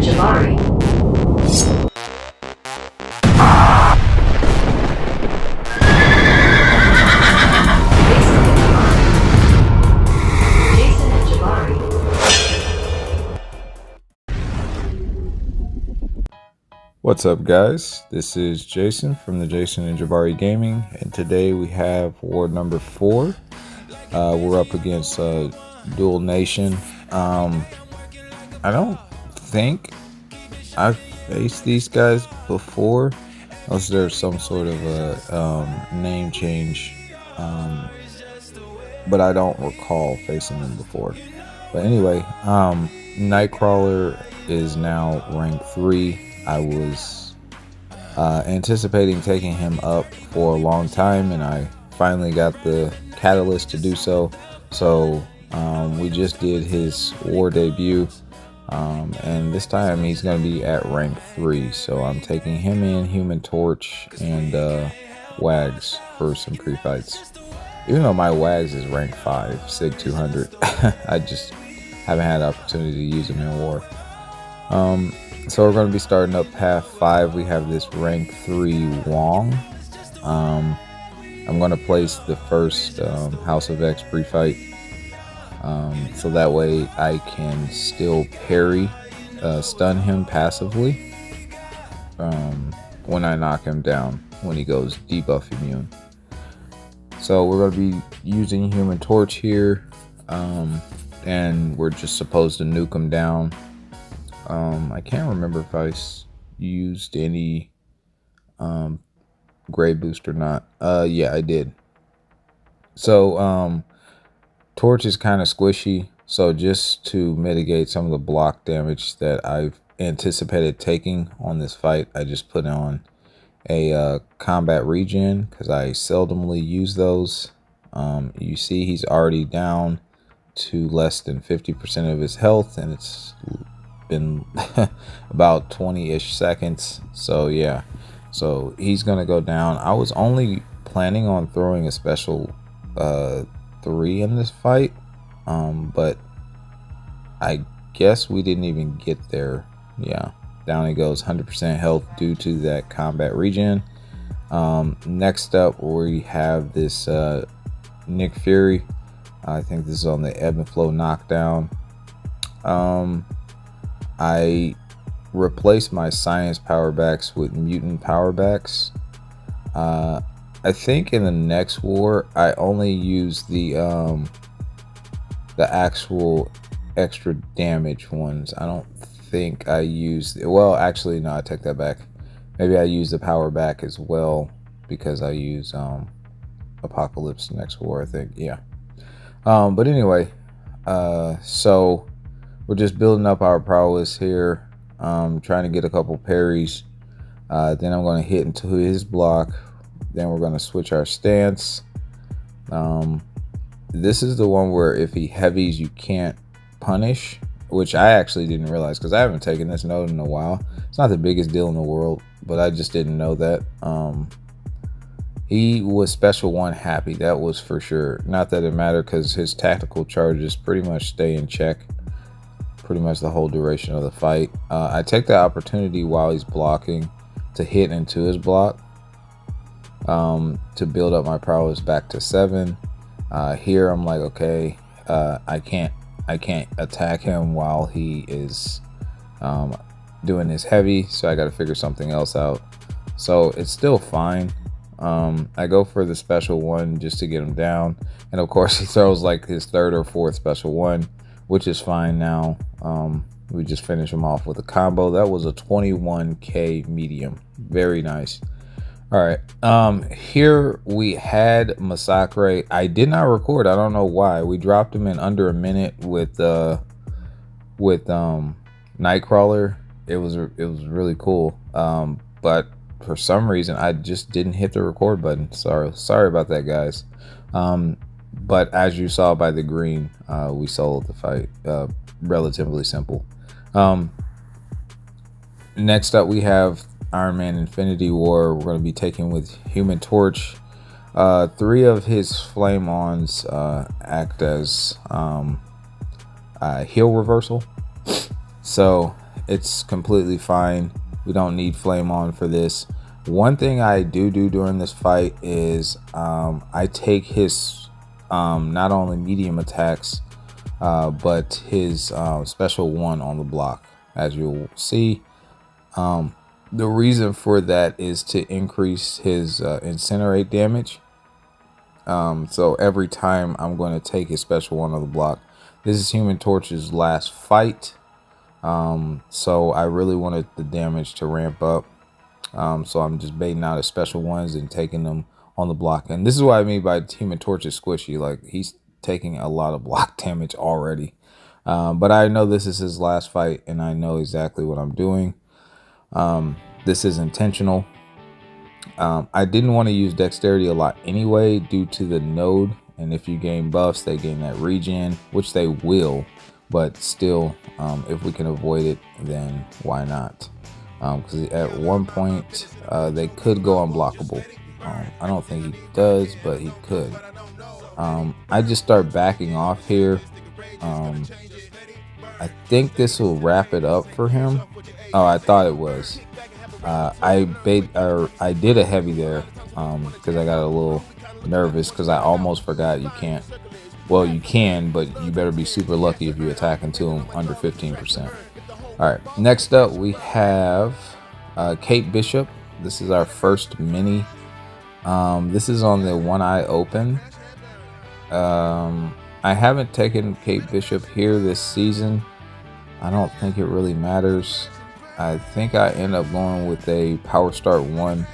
Jason&Jabari. What's up, guys? This is Jason from the Jason&Jabari Gaming, and today we have War number 4. We're up against Dual Nation. I don't think I've faced these guys before, unless there's some sort of a name change, but I don't recall facing them before. But anyway, Nightcrawler is now rank 3. I was anticipating taking him up for a long time, and I finally got the catalyst to do so. So we just did his war debut, and this time he's going to be at rank 3. So I'm taking him in, Human Torch, and Wags for some pre-fights. Even though my Wags is rank 5, Sig 200, I just haven't had the opportunity to use him in war. So we're going to be starting up path 5. We have this rank 3 Wong. I'm going to place the first House of X pre-fight, so that way I can still parry, stun him passively when I knock him down when he goes debuff immune. So we're going to be using Human Torch here, and we're just supposed to nuke him down. I can't remember if I used any gray boost or not. Yeah, I did. So Torch is kind of squishy, so just to mitigate some of the block damage that I've anticipated taking on this fight, I just put on a combat regen, because I seldomly use those. You see he's already down to less than 50% of his health, and it's been about 20-ish seconds. So yeah, so he's gonna go down. I was only planning on throwing a special 3 in this fight, but I guess we didn't even get there. Yeah, down he goes, 100% health due to that combat regen. Next up we have this Nick Fury. I think this is on the ebb and flow knockdown. I replaced my science power backs with mutant power backs. I think in the next war I only used the actual extra damage ones. I don't think I used, well, actually no, I take that back. Maybe I used the power back as well, because I use Apocalypse next war, I think. Yeah. But anyway, so we're just building up our prowess here, trying to get a couple parries. Then I'm going to hit into his block. Then we're going to switch our stance. This is the one where if he heavies, you can't punish, which I actually didn't realize, because I haven't taken this node in a while. It's not the biggest deal in the world, but I just didn't know that. He was special 1 happy, that was for sure. Not that it mattered, because his tactical charges pretty much stay in check pretty much the whole duration of the fight. I take the opportunity while he's blocking to hit into his block, to build up my prowess back to 7. Here I'm like, okay, I can't attack him while he is doing his heavy, so I got to figure something else out. So it's still fine. I go for the special 1 just to get him down, and of course he throws like his 3rd or 4th special 1, which is fine now. We just finish him off with a combo. That was a 21k medium. Very nice. All right, here we had Massacre. I did not record, I don't know why. We dropped him in under a minute with Nightcrawler. It was really cool, but for some reason I just didn't hit the record button. Sorry about that, guys. But as you saw by the green, we sold the fight. Relatively simple. Next up we have Iron Man Infinity War. We're going to be taking with Human Torch. 3 of his flame-ons act as heal reversal. So It's completely fine. We don't need flame on for this. One thing I do during this fight is I take his not only medium attacks, but his special one on the block. As you'll see, the reason for that is to increase his incinerate damage. So every time I'm going to take his special one on the block. This is Human Torch's last fight. So I really wanted the damage to ramp up. So I'm just baiting out his special ones and taking them on the block. And this is what I mean by Human Torch is squishy. Like, he's taking a lot of block damage already. But I know this is his last fight, and I know exactly what I'm doing. This is intentional. I didn't want to use dexterity a lot anyway due to the node. And if you gain buffs, they gain that regen, which they will. But still, if we can avoid it, then why not? Because at one point, they could go unblockable. I don't think he does, but he could. I just start backing off here. I think this will wrap it up for him. Oh, I thought it was. I did a heavy there because I got a little nervous because I almost forgot you can't. Well, you can, but you better be super lucky if you attack into him under 15%. All right, next up we have Kate Bishop. This is our first mini. This is on the One Eye Open. I haven't taken Kate Bishop here this season. I don't think it really matters. I think I end up going with a Power Start 1.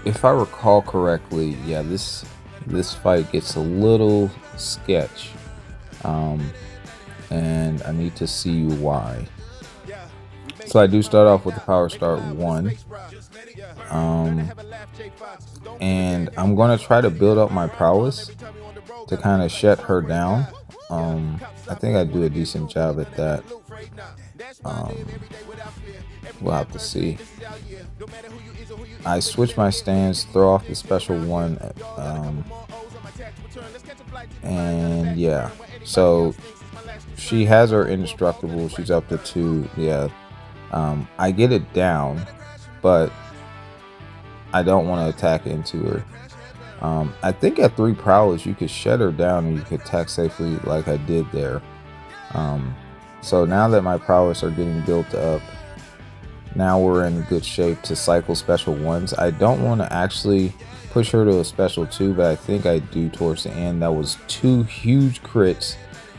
If I recall correctly, yeah, this fight gets a little sketch. And I need to see why. So I do start off with the Power Start 1. And I'm going to try to build up my prowess to kind of shut her down. I think I do a decent job at that. We'll have to see. I switch my stance, throw off the special one, and yeah, so she has her indestructible. She's up to 2. Yeah, I get it down, but I don't want to attack into her. I think at 3 prowess you could shut her down and you could attack safely like I did there. So now that my prowess are getting built up, now we're in good shape to cycle special ones. I don't want to actually push her to a special 2, but I think I do towards the end. That was 2 huge crits,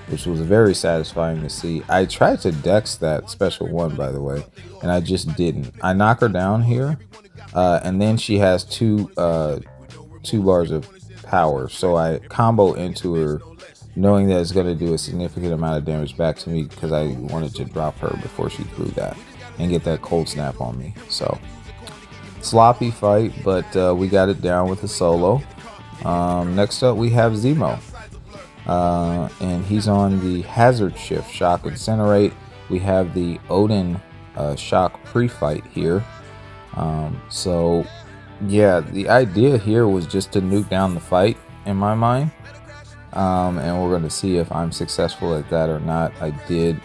which was very satisfying to see. I tried to dex that special 1, by the way, and I just didn't. I knock her down here, and then she has 2 bars of power. So I combo into her, knowing that it's going to do a significant amount of damage back to me because I wanted to drop her before she threw that and get that cold snap on me. So sloppy fight, but we got it down with a solo. Next up we have Zemo, and he's on the Hazard Shift Shock Incinerate. We have the Odin Shock pre-fight here. So yeah, the idea here was just to nuke down the fight in my mind. And we're going to see if I'm successful at that or not. I did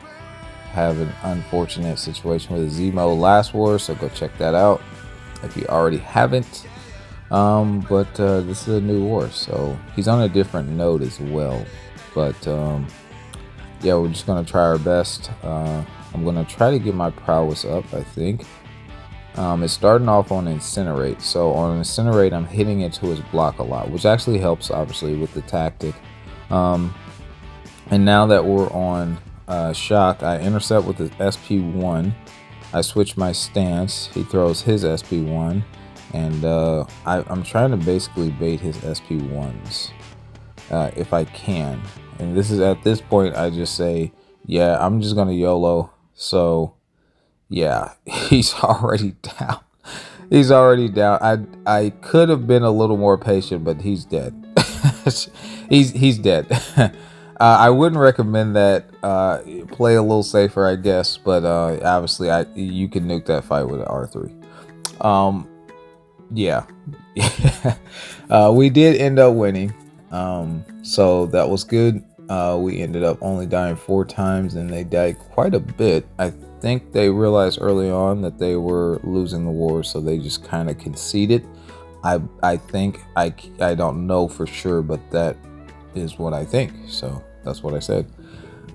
have an unfortunate situation with Zemo last war, so go check that out if you already haven't. But this is a new war, so he's on a different node as well. But yeah, we're just going to try our best. I'm going to try to get my prowess up, I think. It's starting off on Incinerate. So on Incinerate, I'm hitting into his block a lot, which actually helps, obviously, with the tactic. And now that we're on Shock, I intercept with his SP1. I switch my stance. He throws his SP1. And I'm trying to basically bait his SP1s if I can. And this is at this point, I just say, yeah, I'm just going to YOLO. So yeah, he's already down. He's already down. I could have been a little more patient, but he's dead. he's dead. I wouldn't recommend that. Play a little safer, I guess. But obviously, you can nuke that fight with an R3. Yeah. We did end up winning. So that was good. We ended up only dying 4 times, and they died quite a bit. I think they realized early on that they were losing the war, so they just kind of conceded. I think, I don't know for sure, but that is what I think, so that's what I said.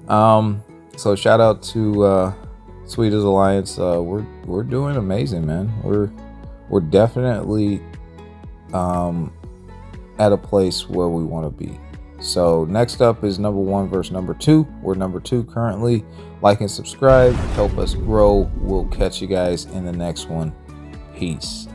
So shout out to Sweetest Alliance. We're doing amazing, man. We're definitely at a place where we want to be. So next up is number 1 versus number 2. We're number 2 currently. Like and subscribe, help us grow. We'll catch you guys in the next one. Peace.